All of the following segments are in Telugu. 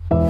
Welcome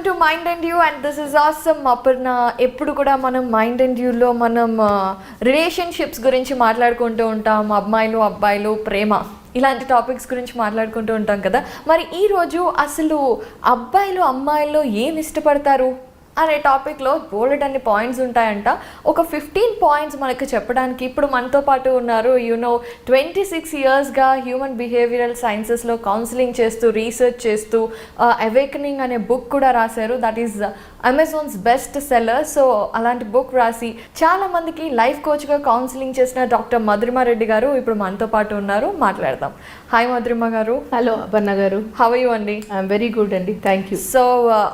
to mind and you and this is awesome Aparna. ఎప్పుడు కూడా మనం మైండ్ అండ్ యూలో మనం రిలేషన్షిప్స్ గురించి మాట్లాడుకుంటూ ఉంటాం. అమ్మాయిలు అబ్బాయిలు ప్రేమ ఇలాంటి టాపిక్స్ గురించి మాట్లాడుకుంటూ ఉంటాం కదా. మరి ఈరోజు అసలు అబ్బాయిలు అమ్మాయిల్లో ఏమి ఇష్టపడతారు అనే టాపిక్లో బోల్డ్ అన్ని పాయింట్స్ ఉంటాయంట. ఒక 15 పాయింట్స్ మనకు చెప్పడానికి ఇప్పుడు మనతో పాటు ఉన్నారు. 26 ఇయర్స్గా హ్యూమన్ బిహేవియరల్ సైన్సెస్లో కౌన్సిలింగ్ చేస్తూ రీసెర్చ్ చేస్తూ అవేకనింగ్ అనే బుక్ కూడా రాశారు. That is Amazon's best seller. So అలాంటి బుక్ రాసి చాలామందికి లైఫ్ కోచ్గా కౌన్సిలింగ్ చేసిన డాక్టర్ మధురిమ రెడ్డి గారు ఇప్పుడు మనతో పాటు ఉన్నారు. మాట్లాడదాం. హాయ్ మధురిమ గారు. హలో అపర్ణ గారు. హౌ ఆర్ యూ అండి? ఐఎమ్ వెరీ గుడ్ అండి, thank you. So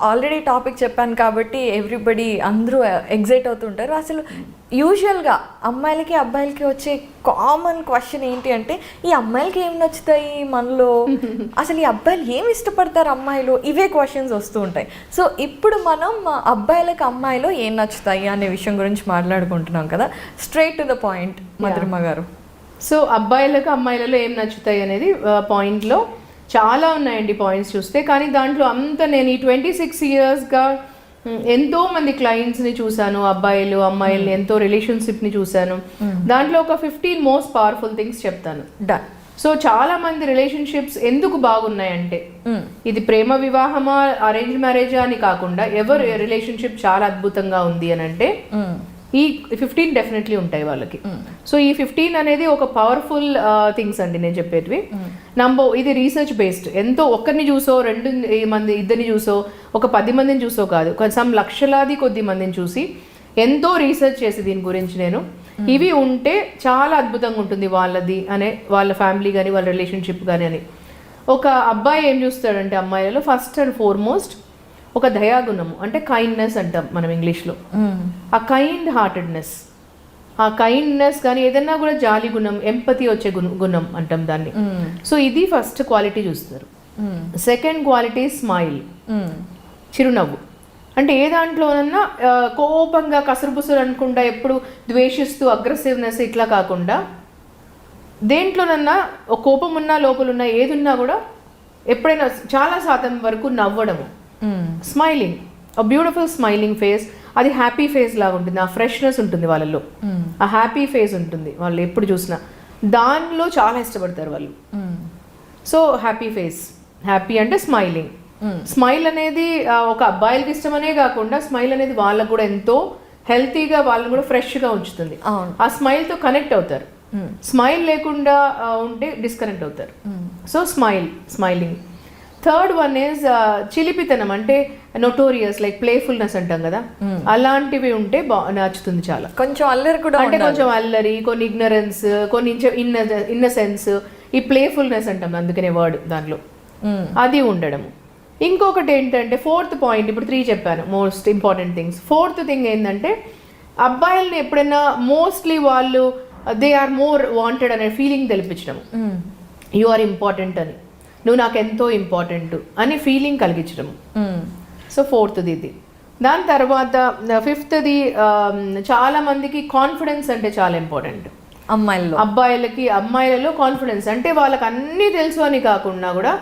already topic చెప్పాను కాబట్టి ఎవ్రీబడి అందరూ ఎగ్జైట్ అవుతుంటారు. అసలు యూజువల్గా అమ్మాయిలకి అబ్బాయిలకి వచ్చే కామన్ క్వశ్చన్ ఏంటి అంటే, ఈ అమ్మాయిలకి ఏం నచ్చుతాయి మనలో, అసలు ఈ అబ్బాయిలు ఏమి ఇష్టపడతారు అమ్మాయిలు, ఇవే క్వశ్చన్స్ వస్తూ ఉంటాయి. సో ఇప్పుడు మనం అబ్బాయిలకి అమ్మాయిలో ఏం నచ్చుతాయి అనే విషయం గురించి మాట్లాడుకుంటున్నాం కదా. స్ట్రైట్ టు ద పాయింట్ మధురిమ గారు. సో అబ్బాయిలకు అమ్మాయిలలో ఏం నచ్చుతాయి అనేది పాయింట్లో చాలా ఉన్నాయండి పాయింట్స్ చూస్తే. కానీ దాంట్లో అంత నేను ఈ 26 ఇయర్స్గా ఎంతో మంది క్లయింట్స్ని చూశాను, అబ్బాయిలు అమ్మాయిల్ని ఎంతో రిలేషన్షిప్ని చూశాను. దాంట్లో ఒక 15 మోస్ట్ పవర్ఫుల్ థింగ్స్ చెప్తాను. డన్. సో చాలా మంది రిలేషన్షిప్స్ ఎందుకు బాగున్నాయంటే, ఇది ప్రేమ వివాహమా అరేంజ్ మ్యారేజా అని కాకుండా ఎవరు రిలేషన్షిప్ చాలా అద్భుతంగా ఉంది అని అంటే ఈ 15 డెఫినెట్లీ ఉంటాయి వాళ్ళకి. సో ఈ 15 అనేది ఒక పవర్ఫుల్ థింగ్స్ అండి నేను చెప్పేటివి. ఇది రీసెర్చ్ బేస్డ్. ఎంతో ఒక్కరిని చూసో 2 మంది ఇద్దరిని చూసో ఒక 10 మందిని చూసో కాదు, సమ్ లక్షలాది కొద్ది మందిని చూసి ఎంతో రీసెర్చ్ చేసి దీని గురించి నేను ఇవి ఉంటే చాలా అద్భుతంగా ఉంటుంది వాళ్ళది అనే, వాళ్ళ ఫ్యామిలీ కానీ వాళ్ళ రిలేషన్షిప్ కానీ అని. ఒక అబ్బాయి ఏం చూస్తాడంటే అమ్మాయిలలో ఫస్ట్ అండ్ ఫార్మోస్ట్ ఒక దయాగుణము, అంటే కైండ్నెస్ అంటాం మనం ఇంగ్లీష్లో. ఆ కైండ్ హార్టెడ్నెస్, ఆ కైండ్నెస్ కానీ ఏదన్నా కూడా జాలి గుణం, ఎంపతి వచ్చే గుణం అంటాం దాన్ని. సో ఇది ఫస్ట్ క్వాలిటీ చూస్తారు. సెకండ్ క్వాలిటీ స్మైల్, చిరునవ్వు. అంటే ఏ దాంట్లోనన్నా కోపంగా కసురుబుసురు అనుకుంటా ఎప్పుడు ద్వేషిస్తూ అగ్రెసివ్నెస్ ఇట్లా కాకుండా, దేంట్లోనన్నా ఒక కోపం ఉన్నా లోపలున్నా ఏదున్నా కూడా ఎప్పుడైనా చాలా శాతం వరకు నవ్వడము, smiling, a beautiful smiling face. అది హ్యాపీ ఫేస్ లాగా ఉంటుంది. ఆ ఫ్రెష్నెస్ ఉంటుంది వాళ్ళలో, ఆ హ్యాపీ ఫేస్ ఉంటుంది వాళ్ళు ఎప్పుడు చూసినా. దానిలో చాలా ఇష్టపడతారు వాళ్ళు. సో హ్యాపీ ఫేస్, హ్యాపీ అంటే స్మైలింగ్. స్మైల్ అనేది ఒక అబ్బాయిలకి ఇష్టమనే కాకుండా స్మైల్ అనేది వాళ్ళకు కూడా ఎంతో హెల్తీగా, వాళ్ళని కూడా ఫ్రెష్గా ఉంచుతుంది. ఆ స్మైల్తో కనెక్ట్ అవుతారు. స్మైల్ లేకుండా ఉంటే డిస్కనెక్ట్ అవుతారు. So smiling. Third one is చిలిపితనం, అంటే నోటోరియస్, లైక్ ప్లేఫుల్నెస్ అంటాం కదా, అలాంటివి ఉంటే నచ్చుతుంది చాలా. కొంచెం అల్లరి కూడా, అంటే కొంచెం అల్లరి, కొన్ని ఇగ్నరెన్స్, కొన్ని ఇన్నసెన్స్, ఈ ప్లేఫుల్నెస్ అంటాం అందుకనే వర్డ్ దాంట్లో, అది ఉండడము. ఇంకొకటి ఏంటంటే ఫోర్త్ పాయింట్, ఇప్పుడు 3 చెప్పాను most important things. Fourth thing ఏంటంటే అబ్బాయిల్ని ఎప్పుడైనా మోస్ట్లీ వాళ్ళు దే ఆర్ మోర్ వాంటెడ్ అనే ఫీలింగ్ తెలిపించడం. యు ఆర్ ఇంపార్టెంట్ అని, నువ్వు నాకు ఎంతో ఇంపార్టెంట్ అని ఫీలింగ్ కలిగించడం. సో ఫోర్త్ది ఇది. దాని తర్వాత ఫిఫ్త్ది చాలా మందికి కాన్ఫిడెన్స్ అంటే చాలా ఇంపార్టెంట్. అమ్మాయిలలో కాన్ఫిడెన్స్ అంటే వాళ్ళకి అన్నీ తెలుసు అని కాకుండా కూడా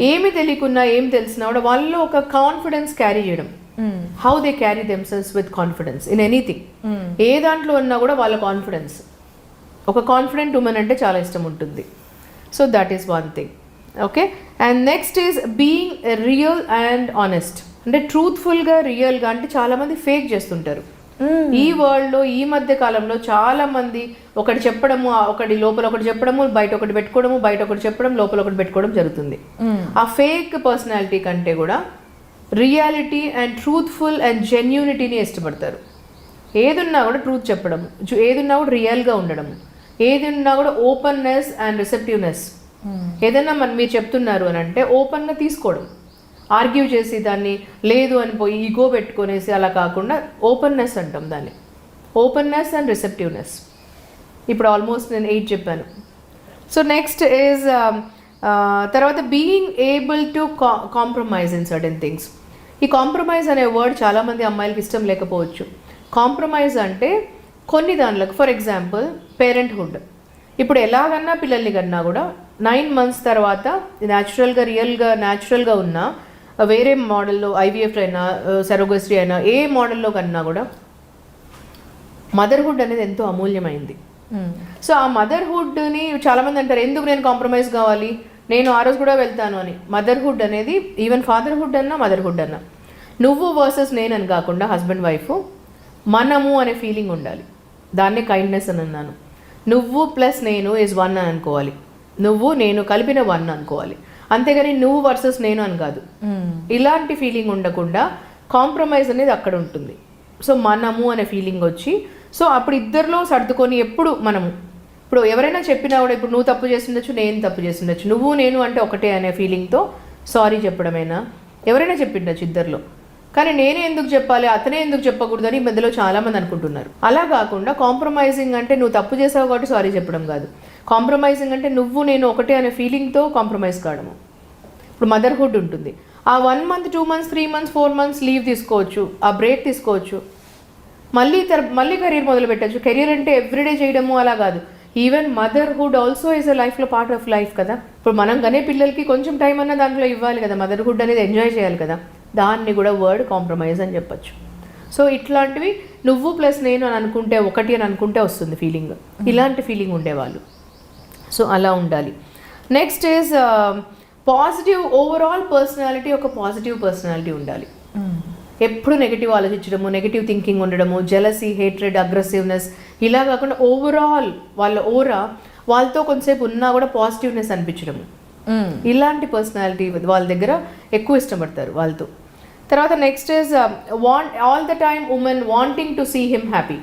ఏమి తెలియకున్నా ఏం తెలిసినా కూడా వాళ్ళలో ఒక కాన్ఫిడెన్స్ క్యారీ చేయడం. How they carry themselves with confidence in anything. ఏ దాంట్లో ఉన్నా కూడా వాళ్ళ కాన్ఫిడెన్స్, ఒక కాన్ఫిడెంట్ ఉమెన్ అంటే చాలా ఇష్టం ఉంటుంది. So that is one thing. Okay. And next is being real and honest, అంటే ట్రూత్ఫుల్గా, రియల్గా. అంటే చాలామంది ఫేక్ చేస్తుంటారు ఈ వరల్డ్లో. ఈ మధ్య కాలంలో చాలా మంది ఒకటి చెప్పడము, ఒకటి లోపల ఒకటి చెప్పడము, బయట ఒకటి పెట్టుకోవడము, బయట ఒకటి చెప్పడం, లోపల ఒకటి పెట్టుకోవడం జరుగుతుంది. ఆ ఫేక్ పర్సనాలిటీ కంటే కూడా రియాలిటీ అండ్ ట్రూత్ఫుల్ అండ్ జెన్యూనిటీని ఇష్టపడతారు. ఏదున్నా కూడా ట్రూత్ చెప్పడము, ఏదున్నా కూడా రియల్గా ఉండడము, ఏదున్నా కూడా ఓపెన్నెస్ అండ్ రిసెప్టివ్నెస్. ఏదైనా మీరు చెప్తున్నారు అని అంటే ఓపెన్గా తీసుకోవడం, ఆర్గ్యూ చేసి దాన్ని లేదు అని పోయి ఈగో పెట్టుకొనేసి అలా కాకుండా ఓపెన్నెస్ అంటాం దాన్ని. Openness and receptiveness. ఇప్పుడు ఆల్మోస్ట్ నేను 8 చెప్పాను. సో నెక్స్ట్ ఈజ్ తర్వాత being able to compromise in certain things. ఈ కాంప్రమైజ్ అనే వర్డ్ చాలామంది అమ్మాయిలకి ఇష్టం లేకపోవచ్చు. కాంప్రమైజ్ అంటే కొన్ని దానిలకు, ఫర్ ఎగ్జాంపుల్ పేరెంట్హుడ్. ఇప్పుడు ఎలాగన్నా పిల్లల్ని కన్నా కూడా 9 months తర్వాత న్యాచురల్గా ఉన్న వేరే మోడల్లో ఐవీఎఫ్ అయినా సరోగసీ అయినా ఏ మోడల్లో కన్నా కూడా మదర్హుడ్ అనేది ఎంతో అమూల్యమైంది. సో ఆ మదర్హుడ్ని చాలామంది అంటారు, ఎందుకు నేను కాంప్రమైజ్ కావాలి, నేను ఆ రోజు కూడా వెళ్తాను అని. మదర్హుడ్ అనేది ఈవెన్ ఫాదర్హుడ్ అన్నా మదర్హుడ్ అన్నా నువ్వు వర్సెస్ నేను అని కాకుండా హస్బెండ్ వైఫ్ మనము అనే ఫీలింగ్ ఉండాలి. దాన్నే కైండ్నెస్ అని అన్నాను. నువ్వు ప్లస్ నేను ఈజ్ 1 అని అనుకోవాలి. నువ్వు నేను కలిపిన 1 అనుకోవాలి. అంతేగాని నువ్వు వర్సెస్ నేను అని కాదు. ఇలాంటి ఫీలింగ్ ఉండకుండా కాంప్రమైజ్ అనేది అక్కడ ఉంటుంది. సో మనము అనే ఫీలింగ్ వచ్చి, సో అప్పుడు ఇద్దరిలో సర్దుకొని ఎప్పుడు మనము, ఇప్పుడు ఎవరైనా చెప్పినా కూడా, ఇప్పుడు నువ్వు తప్పు చేసిండొచ్చు, నేను తప్పు చేసిండొచ్చు, నువ్వు నేను అంటే ఒకటే అనే ఫీలింగ్తో సారీ చెప్పడమైనా ఎవరైనా చెప్పిండొచ్చు ఇద్దరిలో. కానీ నేనే ఎందుకు చెప్పాలి, అతనే ఎందుకు చెప్పకూడదని ఈ మధ్యలో చాలామంది అనుకుంటున్నారు. అలా కాకుండా కాంప్రమైజింగ్ అంటే నువ్వు తప్పు చేసావు కాబట్టి సారీ చెప్పడం కాదు. కాంప్రమైజింగ్ అంటే నువ్వు నేను ఒకటే అనే ఫీలింగ్తో కాంప్రమైజ్ కావడము. ఇప్పుడు మదర్హుడ్ ఉంటుంది, ఆ 1 month 2 months 3 months 4 months leave తీసుకోవచ్చు, ఆ బ్రేక్ తీసుకోవచ్చు, మళ్ళీ కెరీర్ మొదలు పెట్టచ్చు. కెరీర్ అంటే ఎవ్రీడే చేయడము అలా కాదు. Even motherhood also is a లైఫ్లో పార్ట్ ఆఫ్ లైఫ్ కదా. ఇప్పుడు మనం కనే పిల్లలకి కొంచెం టైం అన్నా దాంట్లో ఇవ్వాలి కదా, మదర్హుడ్ అనేది ఎంజాయ్ చేయాలి కదా. దాన్ని కూడా వర్డ్ కాంప్రమైజ్ అని చెప్పచ్చు. సో ఇట్లాంటివి నువ్వు ప్లస్ నేను అని అనుకుంటే, ఒకటి అని అనుకుంటే వస్తుంది ఫీలింగ్. ఇలాంటి ఫీలింగ్ ఉండేవాళ్ళు. సో అలా ఉండాలి. Next is positive overall personality. ఒక పాజిటివ్ పర్సనాలిటీ ఉండాలి. ఎప్పుడు నెగిటివ్ ఆలోచించడము, నెగిటివ్ థింకింగ్ ఉండడము, జెలసీ, హేట్రెడ్, అగ్రెసివ్నెస్ ఇలా కాకుండా ఓవరాల్ వాళ్ళ ఓరా వాళ్ళతో కొంతసేపు ఉన్నా కూడా పాజిటివ్నెస్ అనిపించడము. ఇలాంటి పర్సనాలిటీ వాళ్ళ దగ్గర ఎక్కువ ఇష్టపడతారు వాళ్ళతో. తర్వాత next is all the time women wanting to see him happy.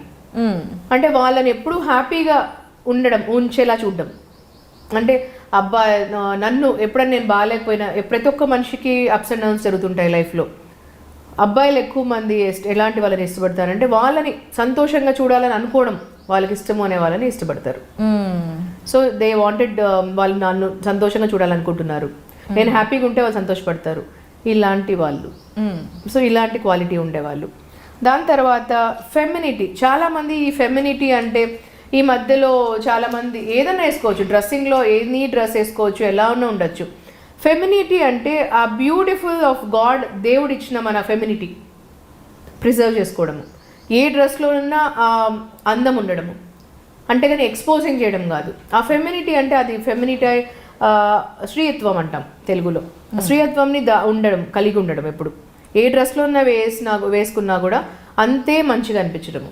అంటే వాళ్ళని ఎప్పుడూ హ్యాపీగా ఉంచేలా చూడడం. అంటే అబ్బాయి నన్ను ఎప్పుడైనా నేను బాగాలేకపోయినా, ప్రతి ఒక్క మనిషికి అప్స్ అండ్ డౌన్స్ జరుగుతుంటాయి లైఫ్లో. అబ్బాయిలు ఎక్కువ మంది ఎలాంటి వాళ్ళని ఇష్టపడతారంటే వాళ్ళని సంతోషంగా చూడాలని అనుకోవడం, వాళ్ళకి ఇష్టము అనే వాళ్ళని ఇష్టపడతారు. సో దే వాంటెడ్, వాళ్ళు నన్ను సంతోషంగా చూడాలనుకుంటున్నారు, నేను హ్యాపీగా ఉంటే వాళ్ళు సంతోషపడతారు. ఇలాంటి వాళ్ళు. సో ఇలాంటి క్వాలిటీ ఉండేవాళ్ళు. దాని తర్వాత ఫెమినిటీ. చాలామంది ఈ ఫెమినిటీ అంటే ఈ మధ్యలో చాలామంది ఏదైనా వేసుకోవచ్చు, డ్రెస్సింగ్లో ఎనీ డ్రెస్ వేసుకోవచ్చు, ఎలా ఉన్నా ఉండొచ్చు. ఫెమినిటీ అంటే ఆ బ్యూటిఫుల్ ఆఫ్ గాడ్, దేవుడు ఇచ్చిన మన ఫెమినిటీ ప్రిజర్వ్ చేసుకోవడము. ఏ డ్రెస్లో ఉన్నా అందం ఉండడము, అంటే కానీ ఎక్స్పోజింగ్ చేయడం కాదు. ఆ ఫెమినిటీ అంటే అది ఫెమినిటీ స్త్రీయత్వం అంటాం తెలుగులో. స్త్రీయత్వంని కలిగి ఉండడం. ఎప్పుడు ఏ డ్రెస్లో ఉన్నా వేసుకున్నా కూడా అంతే మంచిగా అనిపించడము,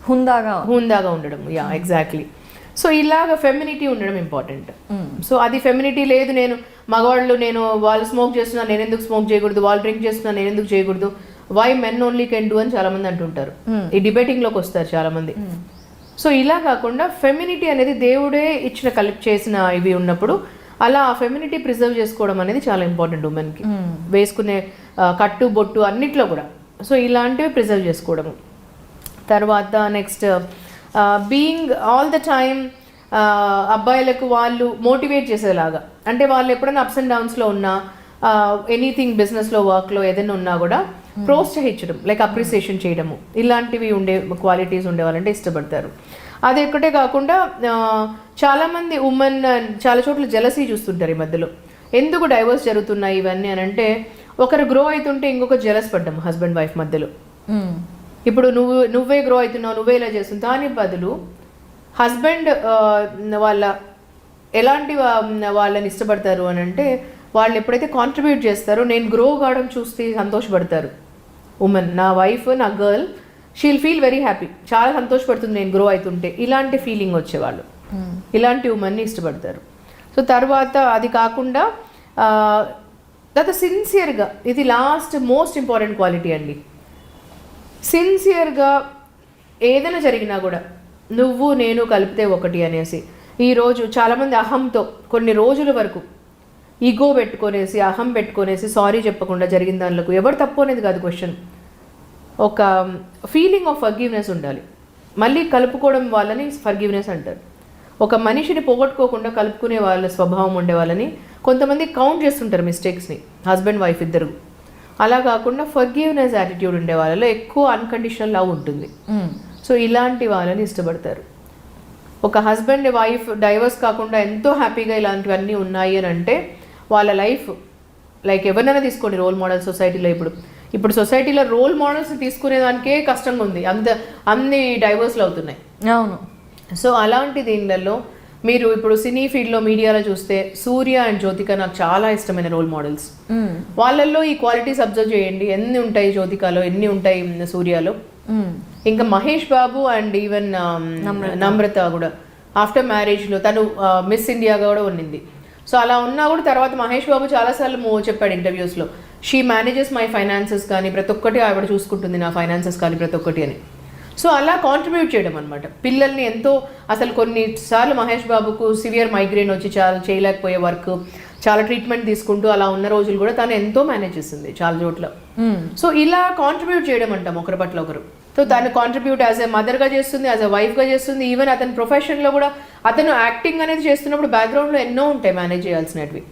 హుందాగా ఉండడం. Yeah exactly. సో ఇలాగ ఫెమినిటీ ఉండడం ఇంపార్టెంట్. సో అది ఫెమినిటీ లేదు, వాళ్ళు స్మోక్ చేస్తున్నా నేను ఎందుకు స్మోక్ చేయకూడదు, వాళ్ళు డ్రింక్ చేస్తున్నా నేను ఎందుకు చేయకూడదు, why men only can do అని చాలా మంది అంటుంటారు. ఈ డిబేటింగ్లోకి వస్తారు చాలా మంది. సో ఇలా కాకుండా ఫెమినిటీ అనేది దేవుడే చేసిన ఇవి ఉన్నప్పుడు అలా ఆ ఫెమినిటీ ప్రిజర్వ్ చేసుకోవడం అనేది చాలా ఇంపార్టెంట్ ఉమెన్కి. వేసుకునే కట్టు బొట్టు అన్నిట్లో కూడా. సో ఇలాంటివి ప్రిజర్వ్ చేసుకోవడము. తర్వాత next being all the time అబ్బాయిలకు వాళ్ళు మోటివేట్ చేసేలాగా. అంటే వాళ్ళు ఎప్పుడైనా అప్స్ అండ్ డౌన్స్లో ఉన్నా, ఎనీథింగ్ బిజినెస్లో వర్క్లో ఏదైనా ఉన్నా కూడా ప్రోత్సహించడం, లైక్ అప్రిసియేషన్ చేయడము, ఇలాంటివి క్వాలిటీస్ ఉండేవాళ్ళంటే ఇష్టపడతారు. అది ఒక్కటే కాకుండా చాలామంది ఉమెన్ చాలా చోట్ల జెలసీ చూస్తుంటారు ఈ మధ్యలో. ఎందుకు డైవర్స్ జరుగుతున్నాయి ఇవన్నీ అని అంటే, ఒకరు గ్రో అవుతుంటే ఇంకొక జెలస్ పడ్డాము హస్బెండ్ వైఫ్ మధ్యలో. ఇప్పుడు నువ్వే గ్రో అవుతున్నావు, నువ్వే ఇలా చేస్తున్నావు, దాని బదులు హస్బెండ్ ఎలాంటి వాళ్ళని ఇష్టపడతారు అని అంటే, వాళ్ళు ఎప్పుడైతే కాంట్రిబ్యూట్ చేస్తారో, నేను గ్రో కావడం చూస్తే సంతోషపడతారు ఉమెన్. నా వైఫ్, నా girl, she'll feel very happy, చాలా సంతోషపడుతుంది నేను గ్రో అవుతుంటే. ఇలాంటి ఫీలింగ్ వచ్చేవాళ్ళు, ఇలాంటి ఉమెన్ని ఇష్టపడతారు. సో తర్వాత అది కాకుండా సిన్సియర్గా, ఇది లాస్ట్ మోస్ట్ ఇంపార్టెంట్ క్వాలిటీ అండి. సిన్సియర్గా ఏదైనా జరిగినా కూడా నువ్వు నేను కలిపితే ఒకటి అనేసి. ఈరోజు చాలామంది అహంతో కొన్ని రోజుల వరకు ఈగో పెట్టుకొనేసి, అహం పెట్టుకొనేసి సారీ చెప్పకుండా జరిగిన దానిలకు ఎవరు తప్పు అనేది కాదు క్వశ్చన్. ఒక ఫీలింగ్ ఆఫ్ ఫర్గివ్నెస్ ఉండాలి. మళ్ళీ కలుపుకోవడం వాళ్ళని ఫర్గివ్నెస్ అంటారు. ఒక మనిషిని పోగొట్టుకోకుండా కలుపుకునే వాళ్ళ స్వభావం ఉండే వాళ్ళని కొంతమంది కౌంట్ చేస్తుంటారు మిస్టేక్స్ని, హస్బెండ్ వైఫ్ ఇద్దరు. అలా కాకుండా ఫర్గివ్నెస్ యాటిట్యూడ్ ఉండే వాళ్ళలో ఎక్కువ అన్కండిషనల్ లవ్ ఉంటుంది. సో ఇలాంటి వాళ్ళని ఇష్టపడతారు. ఒక హస్బెండ్ వైఫ్ డైవర్స్ కాకుండా ఎంతో హ్యాపీగా ఇలాంటివన్నీ ఉన్నాయి అని అంటే వాళ్ళ లైఫ్ లైక్ ఎవరినైనా తీసుకోండి రోల్ మోడల్ సొసైటీలో. ఇప్పుడు సొసైటీలో రోల్ మోడల్స్ తీసుకునేదానికే కష్టంగా ఉంది, అన్ని డైవర్స్లు అవుతున్నాయి. అవును. సో అలాంటి దీనిలలో మీరు ఇప్పుడు సినీ ఫీల్డ్లో మీడియాలో చూస్తే సూర్య అండ్ జ్యోతిక నాకు చాలా ఇష్టమైన రోల్ మోడల్స్. వాళ్ళల్లో ఈ క్వాలిటీస్ అబ్జర్వ్ చేయండి, ఎన్ని ఉంటాయి జ్యోతికలో, ఎన్ని ఉంటాయి సూర్యలో. ఇంకా మహేష్ బాబు అండ్ ఈవెన్ నమ్రత కూడా ఆఫ్టర్ మ్యారేజ్లో తను మిస్ ఇండియాగా కూడా ఉన్నింది. సో అలా ఉన్నా కూడా తర్వాత మహేష్ బాబు చాలాసార్లు చెప్పాడు ఇంటర్వ్యూస్లో, షీ మేనేజెస్ మై ఫైనాన్సెస్ కానీ ప్రతి ఒక్కటి ఆవిడ చూసుకుంటుంది, నా ఫైనాన్సెస్ కానీ ప్రతి ఒక్కటి అని. సో అలా కాంట్రిబ్యూట్ చేయడం అనమాట. పిల్లల్ని ఎంతో అసలు కొన్నిసార్లు మహేష్ బాబుకు సివియర్ మైగ్రేన్ వచ్చి చాలా చేయలేకపోయే వర్క్, చాలా ట్రీట్మెంట్ తీసుకుంటూ అలా ఉన్న రోజులు కూడా తను ఎంతో మేనేజ్ చేసింది చాలా చోట్ల. సో ఇలా కాంట్రిబ్యూట్ చేయడం అంటాం ఒకరి పట్ల ఒకరు. సో తను కాంట్రిబ్యూట్ యాజ్ ఎ మదర్గా చేస్తుంది, యాజ్ ఎ వైఫ్గా చేస్తుంది. ఈవెన్ అతని ప్రొఫెషన్లో కూడా అతను యాక్టింగ్ అనేది చేస్తున్నప్పుడు బ్యాక్గ్రౌండ్లో ఎన్నో ఉంటాయి మేనేజ్ చేయాల్సినవి.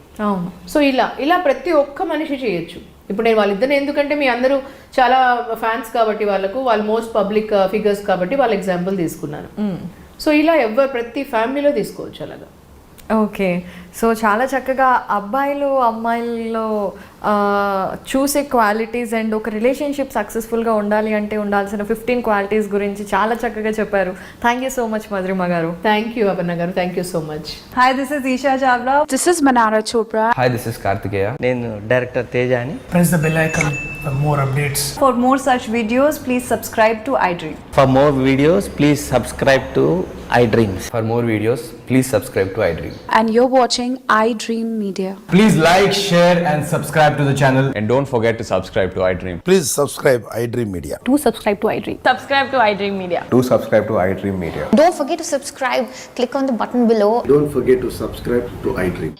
సో ఇలా ప్రతి ఒక్క మనిషి చేయొచ్చు. ఇప్పుడు నేను వాళ్ళిద్దరిని ఎందుకంటే మీ అందరూ చాలా ఫ్యాన్స్ కాబట్టి వాళ్ళు మోస్ట్ పబ్లిక్ ఫిగర్స్ కాబట్టి వాళ్ళ ఎగ్జాంపుల్ తీసుకున్నాను. సో ఇలా ప్రతి ఫ్యామిలీలో తీసుకోవచ్చు అలాగా. ఓకే. సో చాలా చక్కగా అబ్బాయిలు అమ్మాయిల్లో చూసే క్వాలిటీస్ అండ్ ఒక రిలేషన్షిప్ సక్సెస్ఫుల్గా ఉండాలి అంటే ఉండాల్సిన 15 క్వాలిటీస్ గురించి చాలా చక్కగా చెప్పారు. థ్యాంక్ యూ సో మచ్ మధురిమ గారు. థ్యాంక్ యూ అపర్ణ గారు, thank you so much. Hi, this is Isha Chavla. This is Manara Chopra. Hi, this is Kartikeya. నేను డైరెక్టర్ తేజ అని. Press the bell icon for more updates. For more such videos, please subscribe to iDream. For more videos, please subscribe to iDreams. For more videos, please subscribe to iDream. And you're watching iDream Media. Please like, share and subscribe to the channel. And don't forget to subscribe to iDream. Please subscribe iDream Media. Do subscribe to iDream. Subscribe to iDream Media. Do subscribe to iDream Media. Don't forget to subscribe. Click on the button below. Don't forget to subscribe to iDream.